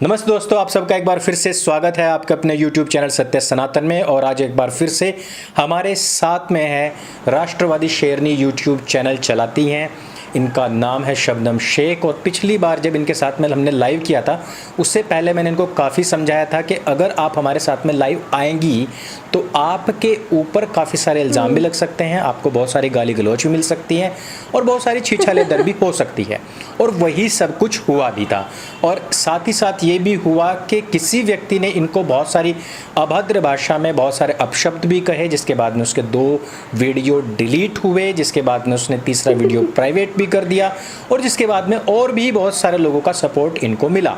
नमस्ते दोस्तों, आप सबका एक बार फिर से स्वागत है आपके अपने YouTube चैनल सत्य सनातन में। और आज एक बार फिर से हमारे साथ में है राष्ट्रवादी शेरनी YouTube चैनल चलाती हैं। इनका नाम है शबनम शेख। और पिछली बार जब इनके साथ में हमने लाइव किया था, उससे पहले मैंने इनको काफ़ी समझाया था कि अगर आप हमारे साथ में लाइव आएंगी तो आपके ऊपर काफ़ी सारे इल्ज़ाम भी लग सकते हैं, आपको बहुत सारी गाली गलौच भी मिल सकती हैं और बहुत सारी छीछालेदर भी हो सकती है। और वही सब कुछ हुआ भी था। और साथ ही साथ ये भी हुआ कि किसी व्यक्ति ने इनको बहुत सारी अभद्र भाषा में बहुत सारे अपशब्द भी कहे, जिसके बाद में उसके 2 वीडियो डिलीट हुए, जिसके बाद में उसने तीसरा वीडियो प्राइवेट भी कर दिया और जिसके बाद में और भी बहुत सारे लोगों का सपोर्ट इनको मिला।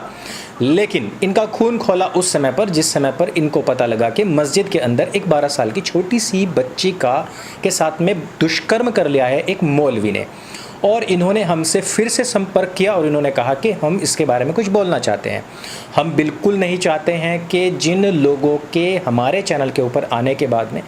लेकिन इनका खून खोला उस समय पर जिस समय पर इनको पता लगा कि मस्जिद के अंदर एक 12 साल की छोटी सी बच्ची के साथ में दुष्कर्म कर लिया है एक मौलवी ने। और इन्होंने हमसे फिर से संपर्क किया और इन्होंने कहा कि हम इसके बारे में कुछ बोलना चाहते हैं। हम बिल्कुल नहीं चाहते हैं कि जिन लोगों के हमारे चैनल के ऊपर आने के बाद में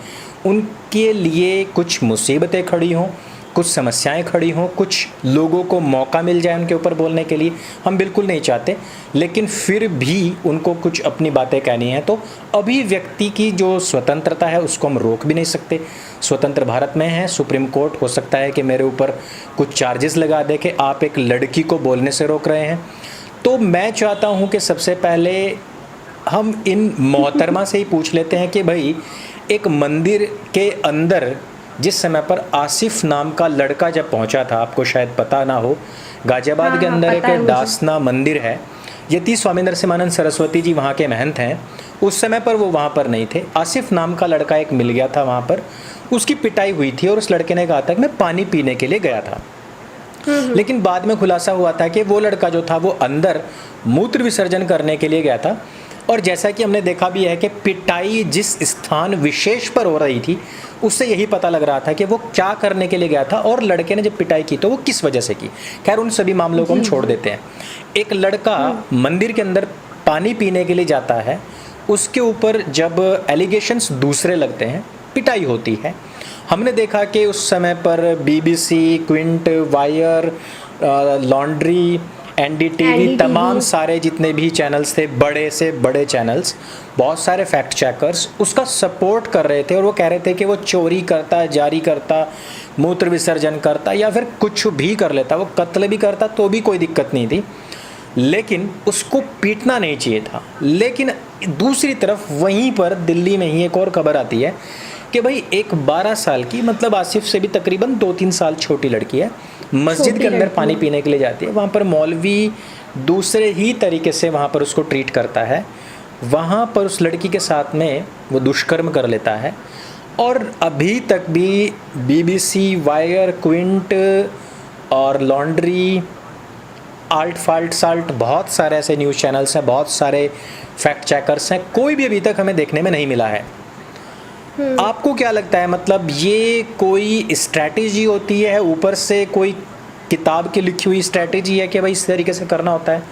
उनके लिए कुछ मुसीबतें खड़ी हों, कुछ समस्याएं खड़ी हों, कुछ लोगों को मौका मिल जाए उनके ऊपर बोलने के लिए, हम बिल्कुल नहीं चाहते। लेकिन फिर भी उनको कुछ अपनी बातें कहनी है तो अभिव्यक्ति की जो स्वतंत्रता है उसको हम रोक भी नहीं सकते। स्वतंत्र भारत में है, सुप्रीम कोर्ट हो सकता है कि मेरे ऊपर कुछ चार्जेस लगा दे कि आप एक लड़की को बोलने से रोक रहे हैं। तो मैं चाहता हूँ कि सबसे पहले हम इन मोहतरमा से ही पूछ लेते हैं कि भाई, एक मंदिर के अंदर जिस समय पर आसिफ नाम का लड़का जब पहुंचा था, आपको शायद पता ना हो, गाजियाबाद के अंदर एक दासना मंदिर है। यति स्वामी नरसिम्हानंद सरस्वती जी वहाँ के महंत हैं। उस समय पर वो वहाँ पर नहीं थे। आसिफ नाम का लड़का एक मिल गया था वहाँ पर, उसकी पिटाई हुई थी और उस लड़के ने कहा था कि मैं पानी पीने के लिए गया था। लेकिन बाद में खुलासा हुआ था कि वो लड़का जो था वो अंदर मूत्र विसर्जन करने के लिए गया था। और जैसा कि हमने देखा भी है कि पिटाई जिस स्थान विशेष पर हो रही थी उससे यही पता लग रहा था कि वो क्या करने के लिए गया था और लड़के ने जब पिटाई की तो वो किस वजह से की। खैर, उन सभी मामलों को हम छोड़ देते हैं। एक लड़का मंदिर के अंदर पानी पीने के लिए जाता है, उसके ऊपर जब एलिगेशंस दूसरे लगते हैं, पिटाई होती है। हमने देखा कि उस समय पर BBC, Quint, wire, laundry, NDTV, तमाम सारे जितने भी चैनल्स थे, बड़े से बड़े चैनल्स, बहुत सारे फैक्ट चेकर्स उसका सपोर्ट कर रहे थे और वो कह रहे थे कि वो चोरी करता, जारी करता, मूत्र विसर्जन करता या फिर कुछ भी कर लेता, वो कत्ल भी करता तो भी कोई दिक्कत नहीं थी, लेकिन उसको पीटना नहीं चाहिए था। लेकिन दूसरी तरफ वहीं पर दिल्ली में ही एक और खबर आती है कि भाई एक 12 साल की, मतलब आसिफ से भी तकरीबन 2-3 साल छोटी लड़की है, मस्जिद के अंदर पानी पीने के लिए जाती है। वहाँ पर मौलवी दूसरे ही तरीके से वहाँ पर उसको ट्रीट करता है। वहाँ पर उस लड़की के साथ में वो दुष्कर्म कर लेता है। और अभी तक भी BBC, वायर, क्विंट और लॉन्ड्री, आल्ट फाल्ट साल्ट, बहुत सारे ऐसे न्यूज़ चैनल्स हैं, बहुत सारे फैक्ट चेकर्स हैं, कोई भी अभी तक हमें देखने में नहीं मिला है। आपको क्या लगता है, मतलब ये कोई स्ट्रैटेजी होती है, ऊपर से कोई किताब की लिखी हुई स्ट्रैटेजी है कि भाई इस तरीके से करना होता है?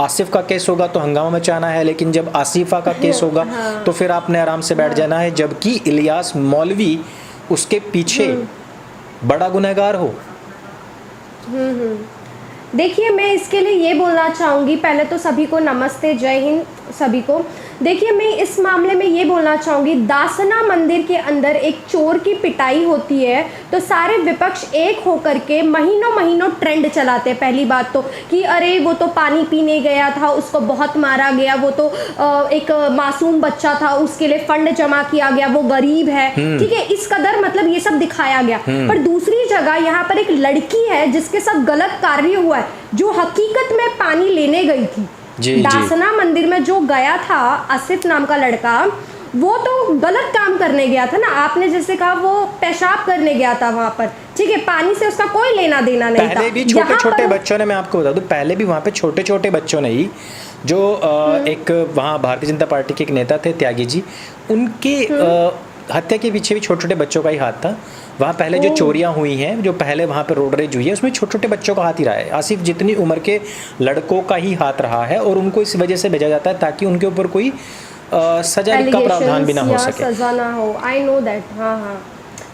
आसिफ का केस होगा तो हंगामा मचाना है, लेकिन जब आसिफा का केस होगा तो फिर आपने आराम से बैठ जाना है, जबकि इलियास मौलवी उसके पीछे बड़ा गुनहगार हो। देखिए, मैं इसके लिए ये बोलना चाहूँगी, पहले तो सभी को नमस्ते, जय हिंद सभी को। देखिए, मैं इस मामले में ये बोलना चाहूँगी, दासना मंदिर के अंदर एक चोर की पिटाई होती है तो सारे विपक्ष एक होकर के महीनों महीनों ट्रेंड चलाते हैं। पहली बात तो कि अरे वो तो पानी पीने गया था, उसको बहुत मारा गया, वो तो एक मासूम बच्चा था, उसके लिए फंड जमा किया गया, वो गरीब है, ठीक है, इस कदर मतलब ये सब दिखाया गया। पर दूसरी जगह यहाँ पर एक लड़की है जिसके साथ गलत कार्य हुआ है, जो हकीकत में पानी लेने गई थी। दासना मंदिर में जो गया था आसिफ नाम का लड़का, वो तो गलत काम करने गया था ना। आपने जैसे कहा वो पेशाब करने गया था वहाँ पर, ठीक है, पानी से उसका कोई लेना देना नहीं था। पहले भी छोटे छोटे बच्चों ने, मैं आपको बता दूं, पहले भी वहाँ पे छोटे छोटे बच्चों ने ही, जो एक वहाँ भारतीय जनता पार्टी के एक नेता थे त्यागी जी, उनके हत्या के पीछे भी छोटे छोटे बच्चों का ही हाथ था। वहाँ पहले जो चोरियाँ हुई हैं, जो पहले वहाँ पर रोड रेज हुई है, उसमें छोटे छोटे बच्चों का हाथ ही रहा है। आसिफ जितनी उम्र के लड़कों का ही हाथ रहा है और उनको इस वजह से भेजा जाता है ताकि उनके ऊपर कोई सजा का प्रावधान भी ना हो सके, सजा ना हो। I know that. हाँ हाँ,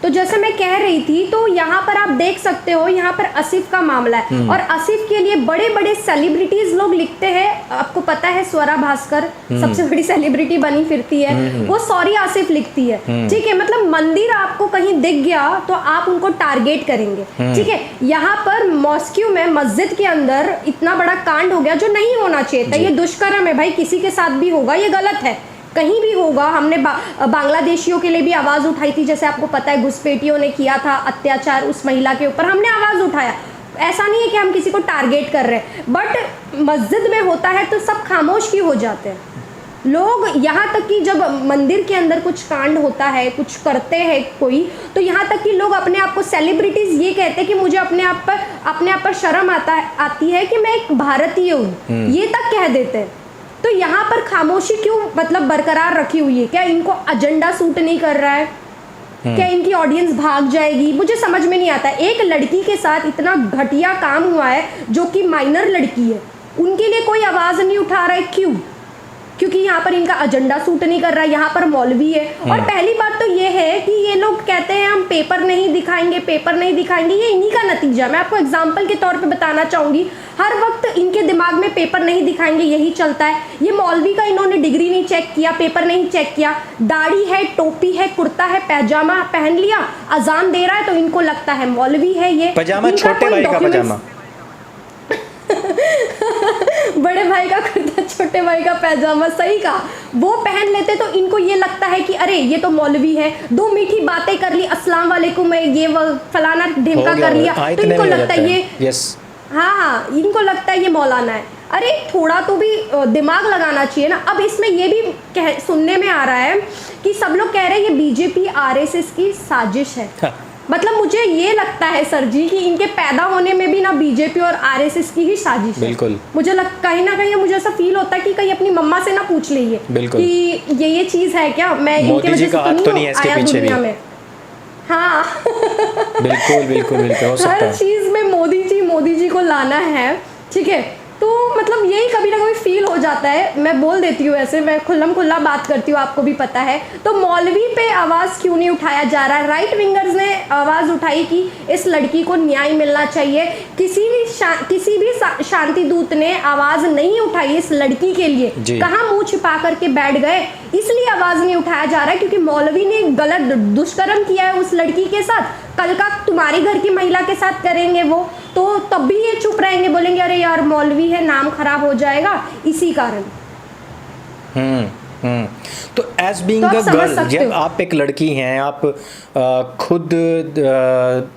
तो जैसे मैं कह रही थी, तो यहाँ पर आप देख सकते हो, यहाँ पर आसिफ का मामला है और आसिफ के लिए बड़े बड़े सेलिब्रिटीज लोग लिखते हैं। आपको पता है स्वरा भास्कर, सबसे बड़ी सेलिब्रिटी बनी फिरती है, वो सॉरी आसिफ लिखती है, ठीक है। मतलब मंदिर आपको कहीं दिख गया तो आप उनको टारगेट करेंगे, ठीक है। यहाँ पर मॉस्क्यू में मस्जिद के अंदर इतना बड़ा कांड हो गया जो नहीं होना चाहिए था। ये दुष्कर्म है भाई, किसी के साथ भी होगा, ये गलत है, कहीं भी होगा। हमने बांग्लादेशियों के लिए भी आवाज़ उठाई थी, जैसे आपको पता है घुसपैठियों ने किया था अत्याचार उस महिला के ऊपर, हमने आवाज़ उठाया। ऐसा नहीं है कि हम किसी को टारगेट कर रहे हैं, बट मस्जिद में होता है तो सब खामोश क्यों हो जाते हैं लोग। यहाँ तक कि जब मंदिर के अंदर कुछ कांड होता है, कुछ करते हैं कोई, तो यहाँ तक कि लोग अपने आप को सेलिब्रिटीज ये कहते हैं कि मुझे अपने आप पर शर्म आती है कि मैं एक भारतीय हूँ, ये तक कह देते हैं। तो यहाँ पर खामोशी क्यों मतलब बरकरार रखी हुई है? क्या इनको एजेंडा सूट नहीं कर रहा है? क्या इनकी ऑडियंस भाग जाएगी? मुझे समझ में नहीं आता। एक लड़की के साथ इतना घटिया काम हुआ है जो कि माइनर लड़की है, उनके लिए कोई आवाज़ नहीं उठा रहा है, क्यों? क्योंकि यहाँ पर इनका एजेंडा सूट नहीं कर रहा है। यहाँ पर मौलवी है। और पहली बात तो ये है कि ये लोग कहते हैं हम पेपर नहीं दिखाएंगे, पेपर नहीं दिखाएंगे, ये इन्हीं का नतीजा। मैं आपको एग्जाम्पल के तौर पे बताना चाहूँगी, हर वक्त इनके दिमाग में पेपर नहीं दिखाएंगे यही चलता है। ये मौलवी का इन्होंने डिग्री नहीं चेक किया, पेपर नहीं चेक किया, दाढ़ी है, टोपी है, कुर्ता है, पैजामा पहन लिया, अजान दे रहा है तो इनको लगता है मौलवी है। ये पजामा छोटे भाई का पजामा बड़े भाई का कुर्ता, छोटे भाई का पैजामा, सही कहा, वो पहन लेते तो इनको ये लगता है कि अरे ये तो मौलवी है। दो मीठी बातें कर ली, अस्सलाम वालेकुम, ये वो फलाना ढिमका कर लिया, तो इनको लगता है ये हाँ, इनको लगता है ये मौलाना है। अरे थोड़ा तो भी दिमाग लगाना चाहिए ना। अब इसमें ये भी सुनने में आ रहा है कि सब लोग कह रहे हैं ये बीजेपी आरएसएस की साजिश है। मतलब मुझे ये लगता है सर जी कि इनके पैदा होने में भी ना बीजेपी और आरएसएस की ही साजिश है। बिल्कुल। मुझे कहीं ना कहीं मुझे ऐसा फील होता है कि कहीं अपनी मम्मा से ना पूछ लीजिए कि ये चीज है क्या, मैं इनके वजह से तो नहीं आया दुनिया में। हाँ बिल्कुल बिल्कुल बिल्कुल हो सकता है। हर चीज में मोदी जी को लाना है, ठीक है। तो मतलब यही कभी ना कभी फील हो जाता है। मैं बोल देती हूँ, ऐसे मैं खुल्लम खुल्ला बात करती हूँ, आपको भी पता है। तो मौलवी पे आवाज़ क्यों नहीं उठाया जा रहा है? राइट विंगर्स ने आवाज़ उठाई कि इस लड़की को न्याय मिलना चाहिए। किसी भी शांति दूत ने आवाज़ नहीं उठाई इस लड़की के लिए। कहाँ मुंह छिपा करके बैठ गए, इसलिए आवाज़ नहीं उठाया जा रहा है क्योंकि मौलवी ने गलत दुष्कर्म किया है उस लड़की के साथ। कल का तुम्हारे घर की महिला के साथ करेंगे वो, तो तब भी ये चुप रहेंगे, बोलेंगे अरे यार मौलवी है, नाम खराब हो जाएगा, इसी कारण। तो एज बीइंग अ गर्ल, जब आप एक लड़की हैं, आप खुद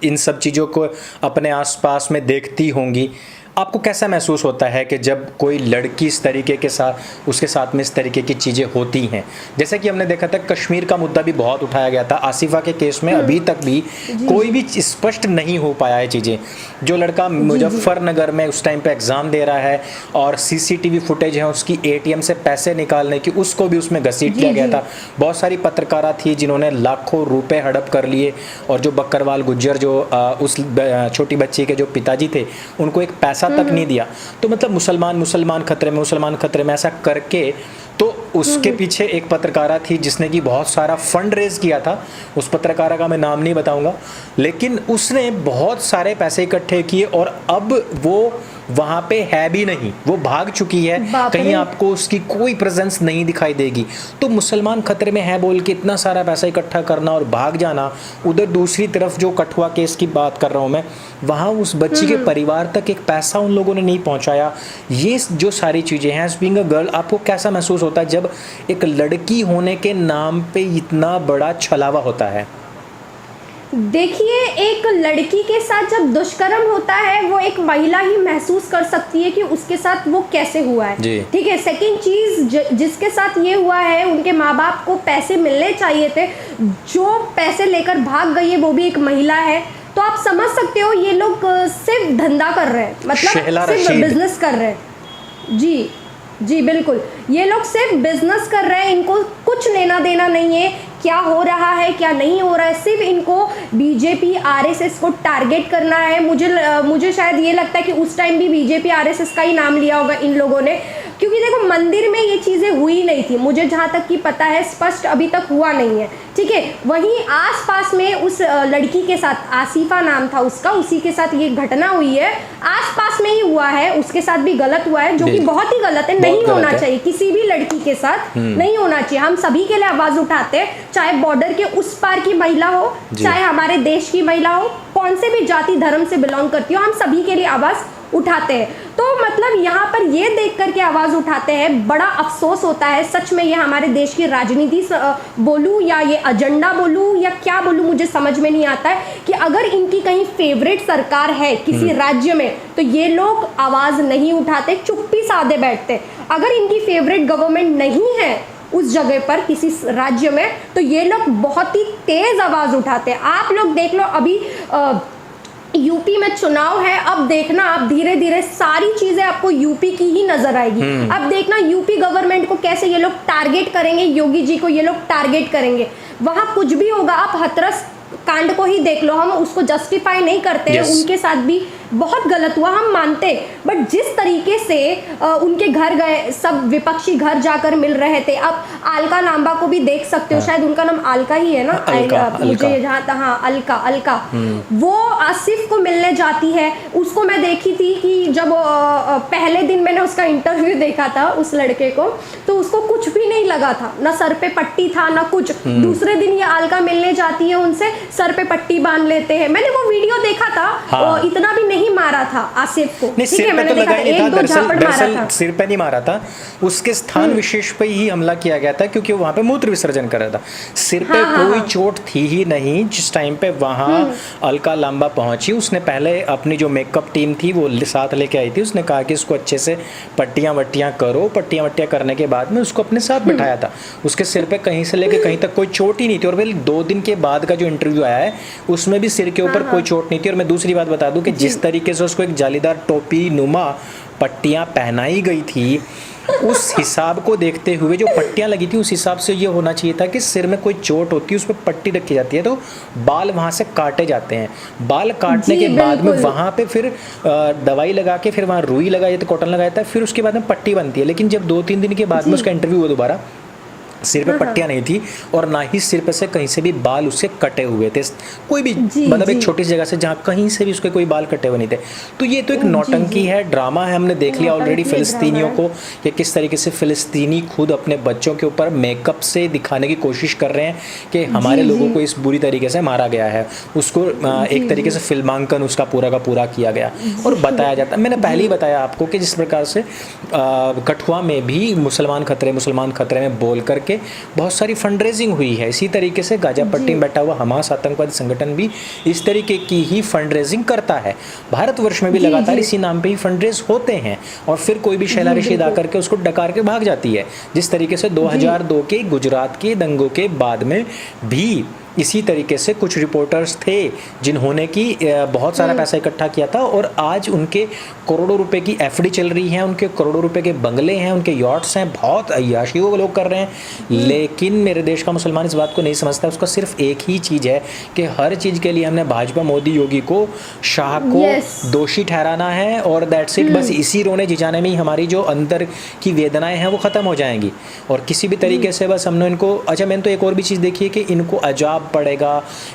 इन सब चीज़ों को अपने आसपास में देखती होंगी, आपको कैसा महसूस होता है कि जब कोई लड़की इस तरीके के साथ, उसके साथ में इस तरीके की चीज़ें होती हैं? जैसे कि हमने देखा था कश्मीर का मुद्दा भी बहुत उठाया गया था, आसिफा के केस में अभी तक भी कोई भी स्पष्ट नहीं हो पाया है चीज़ें। जो लड़का मुजफ्फरनगर में उस टाइम पे एग्ज़ाम दे रहा है और सीसीटीवी फुटेज है उसकी एटीएम से पैसे निकालने की, उसको भी उसमें घसीट किया गया था। बहुत सारी पत्रकारा थी जिन्होंने लाखों रुपए हड़प कर लिए, और जो बकरवाल गुज्जर जो उस छोटी बच्ची के जो पिताजी थे उनको एक पैसा तक नहीं दिया। तो मतलब मुसलमान खतरे में ऐसा करके, तो उसके पीछे एक पत्रकारा थी जिसने कि बहुत सारा फंड रेज किया था। उस पत्रकारा का मैं नाम नहीं बताऊंगा, लेकिन उसने बहुत सारे पैसे इकट्ठे किए और अब वो वहाँ पे है भी नहीं, वो भाग चुकी है, कहीं आपको उसकी कोई प्रेजेंस नहीं दिखाई देगी। तो मुसलमान खतरे में है बोल के इतना सारा पैसा इकट्ठा करना और भाग जाना। उधर दूसरी तरफ जो कठुआ केस की बात कर रहा हूँ मैं, वहाँ उस बच्ची के परिवार तक एक पैसा उन लोगों ने नहीं पहुँचाया। ये जो सारी चीज़ें हैं, एज बीइंग अ गर्ल आपको कैसा महसूस होता है जब एक लड़की होने के नाम पे इतना बड़ा छलावा होता है? देखिए, एक लड़की के साथ जब दुष्कर्म होता है वो एक महिला ही महसूस कर सकती है कि उसके साथ वो कैसे हुआ है, ठीक है। सेकंड चीज़, जिसके साथ ये हुआ है उनके माँ बाप को पैसे मिलने चाहिए थे, जो पैसे लेकर भाग गई है वो भी एक महिला है। तो आप समझ सकते हो ये लोग सिर्फ धंधा कर रहे हैं, मतलब सिर्फ बिजनेस कर रहे हैं। जी बिल्कुल, ये लोग सिर्फ बिजनेस कर रहे हैं, इनको कुछ लेना देना नहीं है क्या हो रहा है क्या नहीं हो रहा है। सिर्फ इनको बीजेपी आरएसएस को टारगेट करना है। मुझे शायद ये लगता है कि उस टाइम भी बीजेपी आरएसएस का ही नाम लिया होगा इन लोगों ने। क्योंकि देखो मंदिर में ये चीज़ें हुई नहीं थी, मुझे जहाँ तक कि पता है स्पष्ट अभी तक हुआ नहीं है, ठीक है। वहीं आसपास में उस लड़की के साथ, आसिफा नाम था उसका, उसी के साथ ये घटना हुई है, आसपास में ही हुआ है, उसके साथ भी गलत हुआ है, जो कि बहुत ही गलत है, नहीं होना चाहिए, किसी भी लड़की के साथ नहीं होना चाहिए। हम सभी के लिए आवाज उठाते हैं, चाहे बॉर्डर के उस पार की महिला हो, चाहे हमारे देश की महिला हो, कौन से भी जाति धर्म से बिलोंग करती हो, हम सभी के लिए आवाज उठाते हैं। तो मतलब यहाँ पर ये देख करके आवाज उठाते हैं, बड़ा अफसोस होता है सच में। ये हमारे देश की राजनीति बोलूँ या ये एजेंडा बोलूँ या क्या बोलूँ, मुझे समझ में नहीं आता है कि अगर इनकी कहीं फेवरेट सरकार है किसी राज्य में तो ये लोग आवाज नहीं उठाते, चुप्पी साधे बैठते। अगर इनकी फेवरेट गवर्नमेंट नहीं है उस जगह पर किसी राज्य में तो ये लोग बहुत ही तेज आवाज उठाते हैं। आप लोग देख लो, अभी यूपी में चुनाव है, अब देखना आप धीरे धीरे सारी चीजें आपको यूपी की ही नजर आएगी। अब देखना यूपी गवर्नमेंट को कैसे ये लोग टारगेट करेंगे, योगी जी को ये लोग टारगेट करेंगे। वहां कुछ भी होगा, आप हाथरस कांड को ही देख लो, हम उसको जस्टिफाई नहीं करते हैं, उनके साथ भी बहुत गलत हुआ, हम मानते, बट जिस तरीके से उनके घर गए, सब विपक्षी घर जाकर मिल रहे थे। अब अलका लांबा को भी देख सकते हो, शायद उनका नाम अलका ही है ना, मुझे जहाँ था, हाँ अलका वो आसिफ को मिलने जाती है। उसको मैं देखी थी कि जब पहले दिन मैंने उसका इंटरव्यू देखा था उस लड़के को, तो उसको कुछ भी नहीं लगा था, ना सर पे पट्टी था ना कुछ। दूसरे दिन ये अलका मिलने जाती है उनसे, सर पे पट्टी बांध लेते हैं। मैंने वो वीडियो देखा था, हाँ। इतना भी नहीं मारा था आसिफ को, नहीं, सिर पे तो लगा ही नहीं था, दरअसल सिर पे नहीं मारा था, उसके स्थान विशेष पे ही हमला किया गया था, क्योंकि वहां पे मूत्र विसर्जन कर रहा था। सिर पे कोई चोट थी ही नहीं। जिस टाइम पे वहां अलका लांबा पहुंची, उसने पहले अपनी जो मेकअप टीम थी वो साथ लेके आई थी, उसने कहा कि इसको अच्छे से पट्टियां वट्टियां करो। पट्टियां वट्टियां करने के बाद में उसको अपने साथ बिठाया था। उसके सिर पे कहीं से लेके कहीं तक कोई चोट ही नहीं थी। और फिर 2 दिन के बाद का जो इंटरव्यू आया है उसमें भी सिर के ऊपर कोई चोट नहीं थी। और मैं दूसरी बात बता दूं कि जिस तरीके से उसको एक जालीदार टोपी नुमा पट्टियां पहनाई गई थी, उस हिसाब को देखते हुए जो पट्टियां लगी थी, उस हिसाब से ये होना चाहिए था कि सिर में कोई चोट होती है, उस पर पट्टी रखी जाती है तो बाल वहाँ से काटे जाते हैं। बाल काटने के बाद में वहाँ पे फिर दवाई लगा के फिर वहाँ रुई लगाई जाती है, कॉटन लगाया जाता है, फिर उसके बाद में पट्टी बनती है। लेकिन जब 2-3 दिन के बाद में उसका इंटरव्यू हुआ दोबारा, सिर पे पट्टियां नहीं थी और ना ही सिर पे से कहीं से भी बाल उसके कटे हुए थे, कोई भी, मतलब एक छोटी सी जगह से जहाँ कहीं से भी उसके कोई बाल कटे हुए नहीं थे। तो ये तो एक नौटंकी है, ड्रामा है। हमने देख लिया ऑलरेडी फिलिस्तीनियों को, ये किस तरीके से फिलिस्तीनी खुद अपने बच्चों के ऊपर मेकअप से दिखाने की कोशिश कर रहे हैं कि हमारे लोगों को इस बुरी तरीके से मारा गया है। उसको एक तरीके से फिल्मांकन उसका पूरा का पूरा किया गया और बताया जाता है। मैंने पहले ही बताया आपको कि जिस प्रकार से कठुआ में भी मुसलमान खतरे में बोल करके बहुत सारी फंड रेजिंग हुई है। इसी तरीके से गाजापट्टी में बैठा हुआ हमास आतंकवादी संगठन भी इस तरीके की ही फंड रेजिंग करता है। भारतवर्ष में भी लगातार इसी नाम पे ही फंड रेज होते हैं और फिर कोई भी शैला रशीद आकर के उसको डकार के भाग जाती है। जिस तरीके से 2002 के गुजरात के दंगों के बाद में भी इसी तरीके से कुछ रिपोर्टर्स थे जिन्होंने कि बहुत सारा पैसा इकट्ठा किया था और आज उनके करोड़ों रुपए की एफडी चल रही है, उनके करोड़ों रुपए के बंगले हैं, उनके यॉट्स हैं, बहुत अय्याशी वो लोग कर रहे हैं। लेकिन मेरे देश का मुसलमान इस बात को नहीं समझता। उसका सिर्फ एक ही चीज़ है कि हर चीज़ के लिए हमने भाजपा, मोदी, योगी को, शाह को दोषी ठहराना है और दैट्स इट। बस इसी रोने जिजाने में ही हमारी जो अंदर की वेदनाएं हैं वो ख़त्म हो जाएंगी और किसी भी तरीके से बस हमने इनको, अच्छा मैंने तो एक और भी चीज़ देखी है कि इनको अजाब पड़ेगा,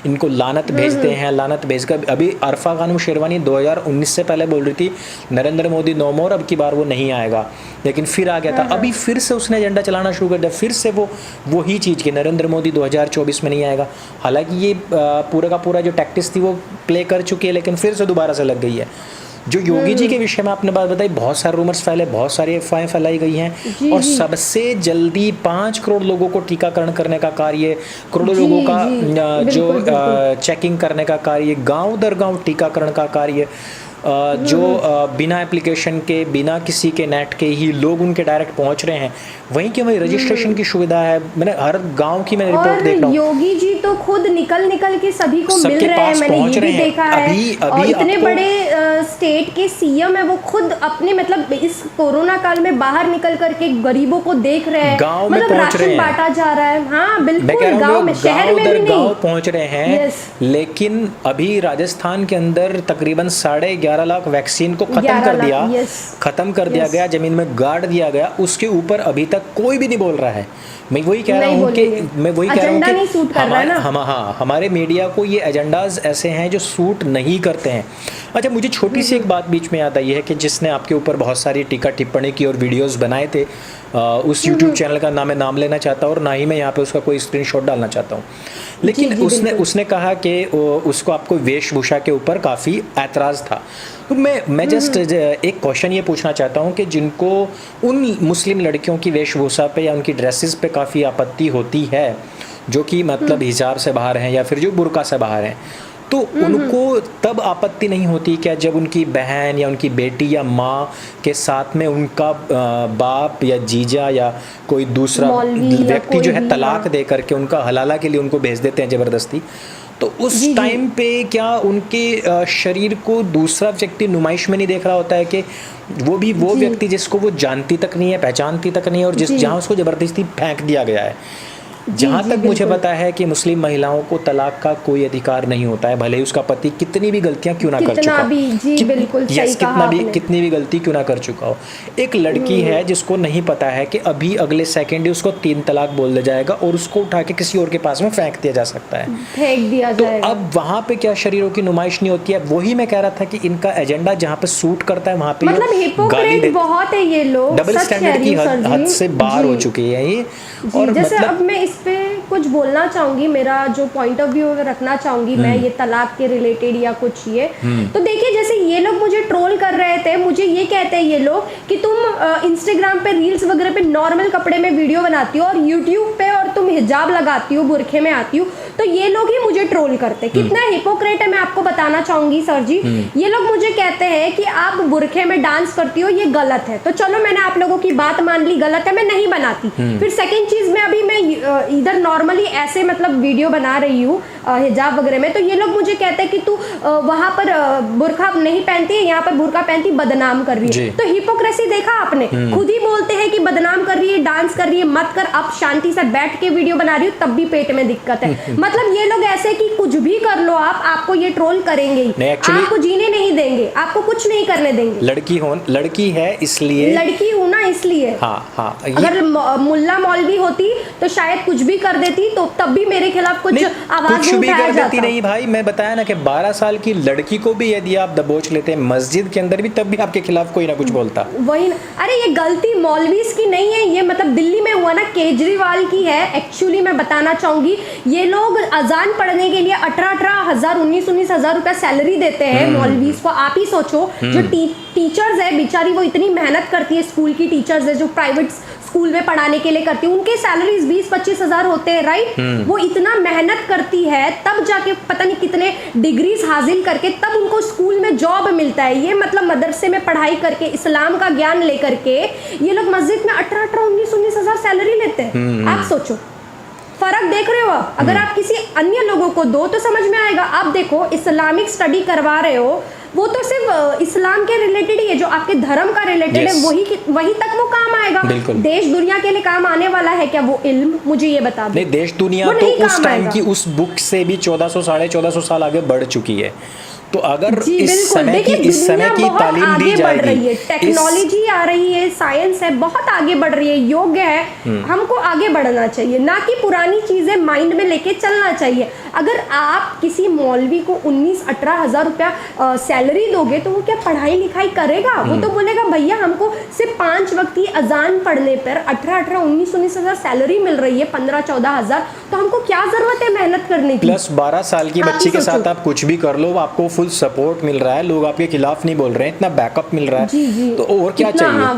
इनको लानत भेजते हैं, लानत भेजकर अभी अरफा खानम शेरवानी 2019 से पहले बोल रही थी नरेंद्र मोदी नो मोर, अब की बार वो नहीं आएगा, लेकिन फिर आ गया था। अभी फिर से उसने एजेंडा चलाना शुरू कर दिया, फिर से वो ही चीज़ कि नरेंद्र मोदी 2024 में नहीं आएगा। हालांकि ये पूरा का पूरा जो टैक्टिक्स थी वो प्ले कर चुकी है, लेकिन फिर से दोबारा से लग गई है। जो योगी जी के विषय में आपने बात बताई, बहुत सारे रूमर्स फैले, बहुत सारी अफवाहें फैलाई गई हैं और सबसे जल्दी 5 करोड़ लोगों को टीकाकरण करने का कार्य, करोड़ों लोगों का जो चेकिंग करने का कार्य, गांव दर गांव टीकाकरण का कार्य, जो बिना एप्लीकेशन के, बिना किसी के नेट के ही लोग उनके डायरेक्ट पहुंच रहे हैं। वहीं की वहीं रजिस्ट्रेशन की सुविधा है। मैंने हर गांव की मैंने रिपोर्ट देख रहा हूं, योगी जी तो खुद निकल के सभी को मिल रहे हैं, मैंने ये भी देखा है। और इतने बड़े स्टेट के सीएम है, वो खुद अपने मतलब इस कोरोना काल में बाहर निकल करके गरीबों को देख रहे हैं, गांव में पहुंच रहे हैं, बांटा जा रहा है। हाँ बिल्कुल, गांव में, शहर में भी नहीं, गांव पहुंच रहे हैं। लेकिन अभी राजस्थान के अंदर तकरीबन 11:30 11 लाख वैक्सीन को खत्म 11 कर लाख, दिया, yes, खत्म कर दिया yes, गया, जमीन में गाड़ दिया गया, उसके ऊपर अभी तक कोई भी नहीं बोल रहा है। मैं वही कह रहा नहीं हूँ कि बोलेंगे। मैं वही कह रहा हूँ एजेंडा नहीं सूट कर रहा है ना। हाँ, हमारे मीडिया को ये एजेंडाज ऐसे हैं जो सूट नहीं करते हैं। अच्छा, मुझे छोटी सी एक बात बीच में याद आई है कि जिसने आपके ऊपर बहुत सारी टीका टिप्पणी की और वीडियोस बनाए थे, उस YouTube चैनल का मैं नाम लेना चाहता हूँ और ना ही मैं यहाँ पे उसका कोई स्क्रीनशॉट डालना चाहता हूँ, लेकिन उसने कहा कि उसको आपको वेशभूषा के ऊपर काफ़ी ऐतराज़ था। तो मैं जस्ट एक क्वेश्चन ये पूछना चाहता हूँ कि जिनको उन मुस्लिम लड़कियों की वेशभूषा पे या उनकी ड्रेसेस पे काफ़ी आपत्ति होती है, जो कि मतलब हिजाब से बाहर हैं या फिर जो बुर्का से बाहर हैं, तो उनको तब आपत्ति नहीं होती क्या जब उनकी बहन या उनकी बेटी या माँ के साथ में उनका बाप या जीजा या कोई दूसरा व्यक्ति जो है तलाक दे करके उनका हलाला के लिए उनको भेज देते हैं ज़बरदस्ती, तो उस टाइम पे क्या उनके शरीर को दूसरा व्यक्ति नुमाइश में नहीं देख रहा होता है कि वो व्यक्ति जिसको वो जानती तक नहीं है, पहचानती तक नहीं है, और जहाँ उसको ज़बरदस्ती फेंक दिया गया है। जहाँ तक मुझे पता है कि मुस्लिम महिलाओं को तलाक का कोई अधिकार नहीं होता है, भले ही उसका पति कितनी भी गलतियां क्यों ना कर चुका हो, कितनी भी गलती क्यों ना कर चुका हो। एक लड़की है जिसको नहीं पता है कि अभी अगले सेकंड ही उसको 3 तलाक बोल दिया जाएगा और उसको उठा के किसी और के पास में फेंक दिया जा सकता है, फेंक दिया जाएगा। तो अब वहाँ पे क्या शरीरों की नुमाइश नहीं होती है? वही मैं कह रहा था कि इनका एजेंडा जहाँ पे सूट करता है वहाँ पे मतलब हिपोक्रेट बहुत है ये लोग, डबल स्टैंडर्ड की हद से बाहर हो चुके हैं ये। और जैसे मतलब अब मैं इस पे कुछ बोलना चाहूंगी, मेरा जो पॉइंट ऑफ व्यू रखना चाहूंगी मैं ये तलाक के रिलेटेड या कुछ ये, तो देखिए जैसे ये लोग मुझे ट्रोल कर रहे थे, मुझे ये कहते हैं ये लोग कि तुम इंस्टाग्राम पे रील्स वगैरह पे नॉर्मल कपड़े में वीडियो बनाती हो और यूट्यूब पे और तुम हिजाब लगाती हो, बुरखे में आती हो, तो ये लोग ही मुझे ट्रोल करते हैं। कितना हिपोक्रेट है मैं आपको बताना चाहूंगी सर जी। ये लोग मुझे कहते हैं कि आप बुरखे में डांस करती हो, ये गलत है, तो चलो मैंने आप लोगों की बात मान ली, गलत है, मैं नहीं बनाती। फिर सेकेंड चीज में अभी मैं इधर नॉर्मली ऐसे मतलब वीडियो बना रही हूँ हिजाब वगैरह में, तो ये लोग मुझे कहते हैं कि तू वहां पर बुरखा नहीं पहनती है, यहाँ पर बुरखा पहनती, बदनाम कर रही है। तो हिपोक्रेसी देखा आपने, खुद ही बोलते हैं कि बदनाम कर रही है, डांस कर रही है, मत कर, अब शांति से बैठ के वीडियो बना रही हूँ तब भी पेट में दिक्कत है। मतलब ये लोग ऐसे कि कुछ भी कर लो आप, आपको ये ट्रोल करेंगे ही, आपको जीने नहीं देंगे, आपको कुछ नहीं करने देंगे। लड़की है इसलिए, लड़की हूँ ना इसलिए। हाँ, अगर मुल्ला मौलवी होती तो शायद कुछ भी कर देती, तो तब भी मेरे खिलाफ कुछ आवाज कुछ भी कर देती नहीं भाई। मैं बताया ना कि 12 साल की लड़की को भी यदि आप दबोच लेते हैं मस्जिद के अंदर भी, तब भी आपके खिलाफ कोई ना कुछ बोलता। वही ना, अरे ये गलती मौलवीज की नहीं है, ये मतलब दिल्ली में हुआ ना, केजरीवाल की है। एक्चुअली मैं बताना चाहूंगी, ये लोग अजान पढ़ने के लिए 18-18 हजार 19-19 हजार रुपया सैलरी देते हैं मौलवीज को। आप ही सोचो, जो टीचर्स है बेचारी, वो इतनी मेहनत करती है, स्कूल की टीचर्स है जो प्राइवेट स्कूल में पढ़ाने के लिए करती है, उनके सैलरीज 20-25 हजार होते हैं, राइट। वो इतना मेहनत करती है, तब जाके पता नहीं कितने डिग्रीज हासिल करके तब उनको स्कूल में जॉब मिलता है। ये मतलब मदरसे में पढ़ाई करके, इस्लाम का ज्ञान लेकर के ये लोग मस्जिद में 18-18 19-19 हजार सैलरी लेते हैं। आप सोचो, फर्क देख रहे हो आप? अगर आप किसी अन्य लोगों को दो तो समझ में आएगा। आप देखो, इस्लामिक स्टडी करवा रहे हो, वो तो सिर्फ इस्लाम के रिलेटेड ही है, जो आपके धर्म का रिलेटेड है वही तक वो काम आएगा। देश दुनिया के लिए काम आने वाला है क्या वो इल्म? मुझे ये बता दो। नहीं, देश दुनिया तो उस टाइम की उस बुक से भी 1400-1450 साल आगे बढ़ चुकी है। तो अगर इस समय की तालीम दी जाएगी, टेक्नोलॉजी आ रही है, साइंस है, बहुत आगे बढ़ रही है, योग्य है, हमको आगे बढ़ना चाहिए, ना कि पुरानी चीजें माइंड में लेके चलना चाहिए। अगर आप किसी मौलवी को 19-18 हजार रुपया सैलरी दोगे तो वो क्या पढ़ाई लिखाई करेगा? वो तो बोलेगा भैया हमको सिर्फ 5 वक्त की अजान पढ़ने पर 18-18 19-19 हजार सैलरी मिल रही है, 15-14 हजार, तो हमको क्या जरूरत है मेहनत करने की? प्लस 12 साल की बच्ची के साथ आप कुछ भी कर लो, आपको फुल सपोर्ट मिल रहा है, लोग आपके खिलाफ नहीं बोल रहे हैं, इतना बैकअप मिल रहा है, तो और क्या चाहिए? हाँ,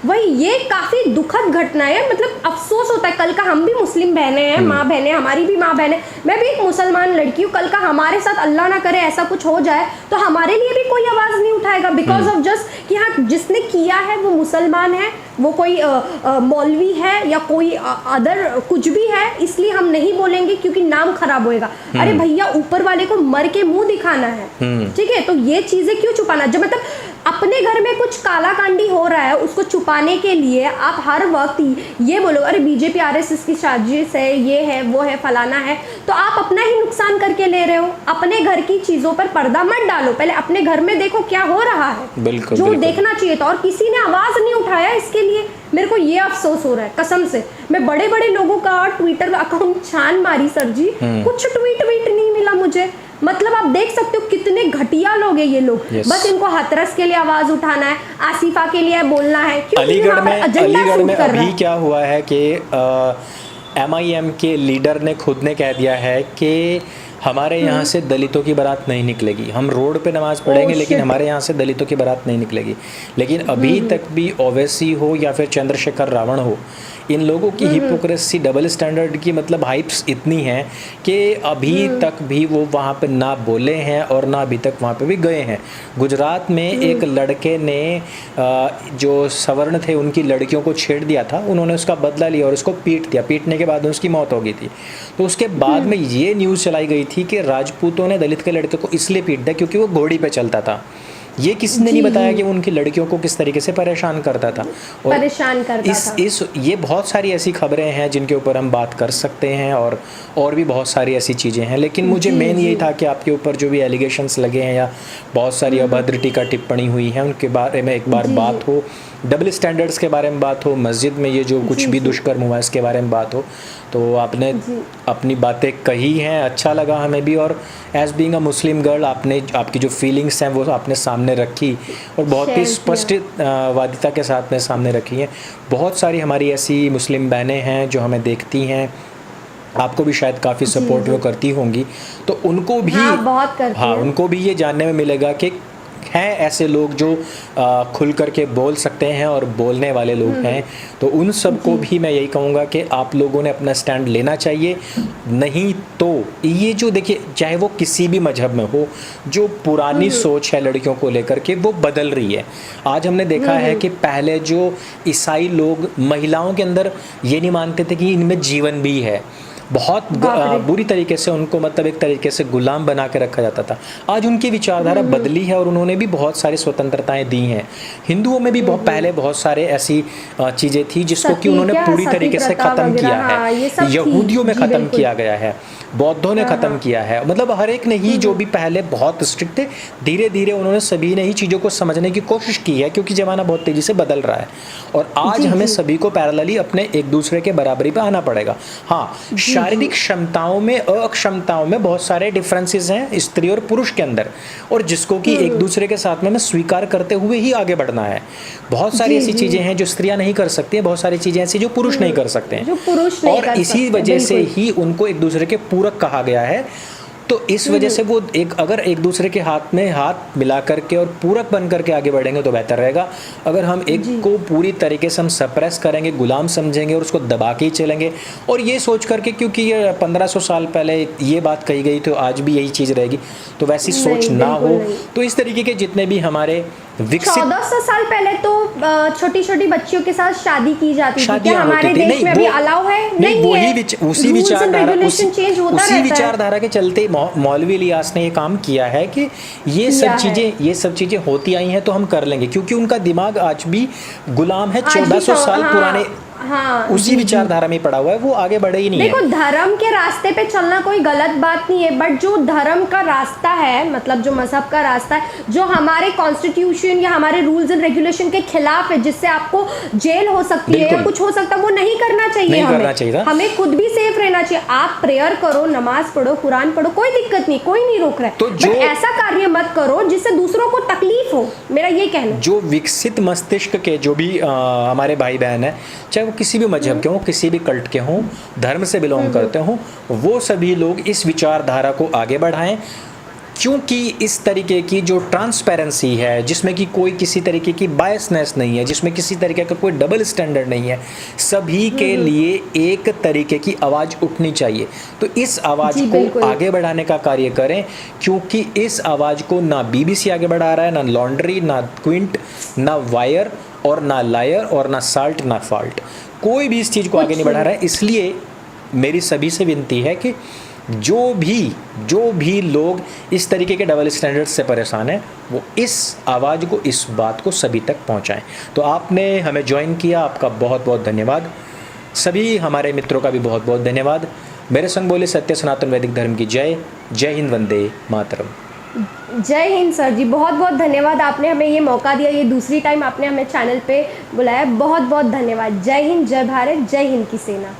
वही ये काफी दुखद घटना है। मतलब अफसोस होता है, कल का हम भी मुस्लिम बहनें हैं, माँ बहनें, हमारी भी माँ बहनें, मैं भी एक मुसलमान लड़की हूँ, कल का हमारे साथ अल्लाह ना करे ऐसा कुछ हो जाए तो हमारे लिए भी कोई आवाज नहीं उठाएगा, बिकॉज ऑफ जस्ट कि हाँ जिसने किया है वो मुसलमान है, वो कोई मौलवी है या कोई अदर कुछ भी है, इसलिए हम नहीं बोलेंगे क्योंकि नाम खराब होएगा। अरे भैया, ऊपर वाले को मर के मुंह दिखाना है, ठीक है, तो ये चीजें क्यों छुपाना? जब मतलब अपने घर में कुछ काला कांडी हो रहा है, उसको छुपाने के लिए आप हर वक्त ये बोलो अरे बीजेपी आरएसएस की साजिश है, ये है वो है फलाना है, तो आप अपना ही नुकसान करके ले रहे हो। अपने घर की चीज़ों पर पर्दा मत डालो, पहले अपने घर में देखो क्या हो रहा है, बिल्कुल, जो बिल्कुल। देखना चाहिए था। और किसी ने आवाज़ नहीं उठाया इसके लिए, मेरे को ये अफसोस हो रहा है कसम से। मैं बड़े बड़े लोगों का ट्विटर अकाउंट छान मारी सर जी, कुछ ट्वीट नहीं मिला मुझे। मतलब आप देख सकते हो कितने घटिया लोग हैं ये लोग। Yes. बस इनको हाथरस के लिए आवाज उठाना है, आसिफा के लिए बोलना है, क्योंकि अलीगढ़ यहाँ पर में एजेंडा अलीगढ़ सूट में कर रहा अभी है। क्या हुआ है कि MIM के लीडर ने खुद ने कह दिया है कि हमारे यहाँ से दलितों की बारात नहीं निकलेगी। हम रोड पे नमाज पढ़ेंगे लेकिन shit. हमारे यहाँ से दलितों की बारात नहीं निकलेगी। लेकिन अभी तक भी ओवैसी हो या फिर चंद्रशेखर रावण हो, इन लोगों की हिपोक्रेसी, डबल स्टैंडर्ड की मतलब हाइप्स इतनी है कि अभी तक भी वो वहाँ पे ना बोले हैं और ना अभी तक वहाँ पे भी गए हैं। गुजरात में एक लड़के ने जो सवर्ण थे उनकी लड़कियों को छेड़ दिया था, उन्होंने उसका बदला लिया और उसको पीट दिया। पीटने के बाद उसकी मौत हो गई थी। तो उसके बाद में ये न्यूज़ चलाई गई थी कि राजपूतों ने दलित के लड़के को इसलिए पीट दिया क्योंकि वो घोड़ी पे चलता था। ये किसने नहीं बताया कि वो उनकी लड़कियों को किस तरीके से परेशान करता था। और परेशान करता था। ये बहुत सारी ऐसी खबरें हैं जिनके ऊपर हम बात कर सकते हैं और भी बहुत सारी ऐसी चीज़ें हैं। लेकिन मुझे मेन यही था कि आपके ऊपर जो भी एलिगेशंस लगे हैं या बहुत सारी अभद्र टीका टिप्पणी हुई है उनके बारे में एक बार बात हो, डबल स्टैंडर्ड्स के बारे में बात हो, मस्जिद में ये जो कुछ भी दुष्कर्म हुआ इसके बारे में बात हो। तो आपने अपनी बातें कही हैं, अच्छा लगा हमें भी। और as being a Muslim girl आपने आपकी जो फीलिंग्स हैं वो आपने सामने रखी और बहुत ही स्पष्ट वादिता के साथ में सामने रखी हैं। बहुत सारी हमारी ऐसी मुस्लिम बहनें हैं जो हमें देखती हैं, आपको भी शायद काफ़ी सपोर्ट वो करती होंगी, तो उनको भी बहुत करती हैं। उनको भी ये जानने में मिलेगा कि हैं ऐसे लोग जो खुल करके बोल सकते हैं और बोलने वाले लोग हैं। तो उन सबको भी मैं यही कहूँगा कि आप लोगों ने अपना स्टैंड लेना चाहिए। नहीं तो ये जो देखिए, चाहे वो किसी भी मजहब में हो, जो पुरानी सोच है लड़कियों को लेकर के वो बदल रही है। आज हमने देखा है कि पहले जो ईसाई लोग महिलाओं के अंदर ये नहीं मानते थे कि इनमें जीवन भी है, बहुत बुरी तरीके से उनको मतलब एक तरीके से गुलाम बना के रखा जाता था। आज उनकी विचारधारा बदली है और उन्होंने भी बहुत सारी स्वतंत्रताएं दी हैं। हिंदुओं में भी पहले बहुत सारे ऐसी चीज़ें थी जिसको कि उन्होंने पूरी तरीके से ख़त्म किया है। यहूदियों में ख़त्म किया गया है, बौद्धों ने ख़त्म किया है, मतलब हर एक ने ही, जो भी पहले बहुत स्ट्रिक्ट थे, धीरे धीरे उन्होंने सभी ने ही चीज़ों को समझने की कोशिश की है, क्योंकि ज़माना बहुत तेज़ी से बदल रहा है और आज हमें सभी को पैरेलली अपने एक दूसरे के बराबरी पे आना पड़ेगा। हाँ, शारीरिक क्षमताओं में, अक्षमताओं में बहुत सारे डिफरेंसेस हैं स्त्री और पुरुष के अंदर, और जिसको कि एक दूसरे के साथ में स्वीकार करते हुए ही आगे बढ़ना है। बहुत सारी ऐसी चीज़ें हैं जो स्त्रियां नहीं कर सकती हैं, बहुत सारी चीज़ें ऐसी जो पुरुष नहीं कर सकते हैं, और इसी वजह से ही उनको एक दूसरे के पूरक कहा गया है। तो इस वजह से वो अगर एक दूसरे के हाथ में हाथ मिला करके और पूरक बन करके आगे बढ़ेंगे तो बेहतर रहेगा। अगर हम एक को पूरी तरीके से हम सप्रेस करेंगे, गुलाम समझेंगे और उसको दबा के ही चलेंगे, और ये सोच करके क्योंकि ये 1500 साल पहले ये बात कही गई तो आज भी यही चीज़ रहेगी, तो वैसी सोच ना हो। तो इस तरीके के जितने भी हमारे विकसित 1400 साल पहले तो छोटी छोटी बच्चियों के साथ शादी की जाती थी, क्या होती हमारे थी? देश में अभी अलाउ है? नहीं, उसी है। विचारधारा के चलते मौलवी इलियास ने ये काम किया है कि ये सब चीजें होती आई हैं तो हम कर लेंगे, क्योंकि उनका दिमाग आज भी गुलाम है 1400 साल पुराने उसी विचारधारा में पड़ा हुआ है, वो आगे बढ़े ही नहीं। देखो, धर्म के रास्ते पे चलना कोई गलत बात नहीं है, बट जो धर्म का रास्ता है, मतलब जो मजहब का रास्ता है, जो हमारे कॉन्स्टिट्यूशन या हमारे रूल्स एंड रेगुलेशन के खिलाफ है, जिससे आपको जेल हो सकती है या कुछ हो सकता है, वो नहीं करना चाहिए। हमें खुद भी सेफ रहना चाहिए। आप प्रेयर करो, नमाज पढ़ो, कुरान पढ़ो, कोई दिक्कत नहीं, कोई नहीं रोक रहा है, तो जो ऐसा कार्य मत करो जिससे दूसरों को तकलीफ हो, मेरा ये कहना। जो विकसित मस्तिष्क के जो भी हमारे भाई बहन है, चाहे वो किसी भी मजहब के हों, किसी भी कल्ट के हों, धर्म से बिलोंग करते हों, वो सभी लोग इस विचारधारा को आगे बढ़ाएं, क्योंकि इस तरीके की जो ट्रांसपेरेंसी है, जिसमें कि कोई किसी तरीके की बायसनेस नहीं है, जिसमें किसी तरीके का कोई डबल स्टैंडर्ड नहीं है, सभी के लिए एक तरीके की आवाज़ उठनी चाहिए। तो इस आवाज़ को आगे बढ़ाने का कार्य करें, क्योंकि इस आवाज़ को ना BBC आगे बढ़ा रहा है, ना लॉन्ड्री, ना क्विंट, ना वायर और ना लायर और ना साल्ट, ना फॉल्ट, कोई भी इस चीज़ को आगे नहीं बढ़ा रहा है। इसलिए मेरी सभी से विनती है कि जो भी लोग इस तरीके के डबल स्टैंडर्ड्स से परेशान हैं वो इस आवाज़ को, इस बात को सभी तक पहुंचाएं। तो आपने हमें ज्वाइन किया, आपका बहुत बहुत धन्यवाद। सभी हमारे मित्रों का भी बहुत बहुत धन्यवाद। मेरे संग बोले सत्य सनातन वैदिक धर्म की जय। जय हिंद, वंदे मातरम। जय हिंद सर जी, बहुत बहुत धन्यवाद। आपने हमें ये मौका दिया, ये दूसरी टाइम आपने हमें चैनल पे बुलाया, बहुत बहुत धन्यवाद। जय हिंद, जय भारत, जय हिंद की सेना।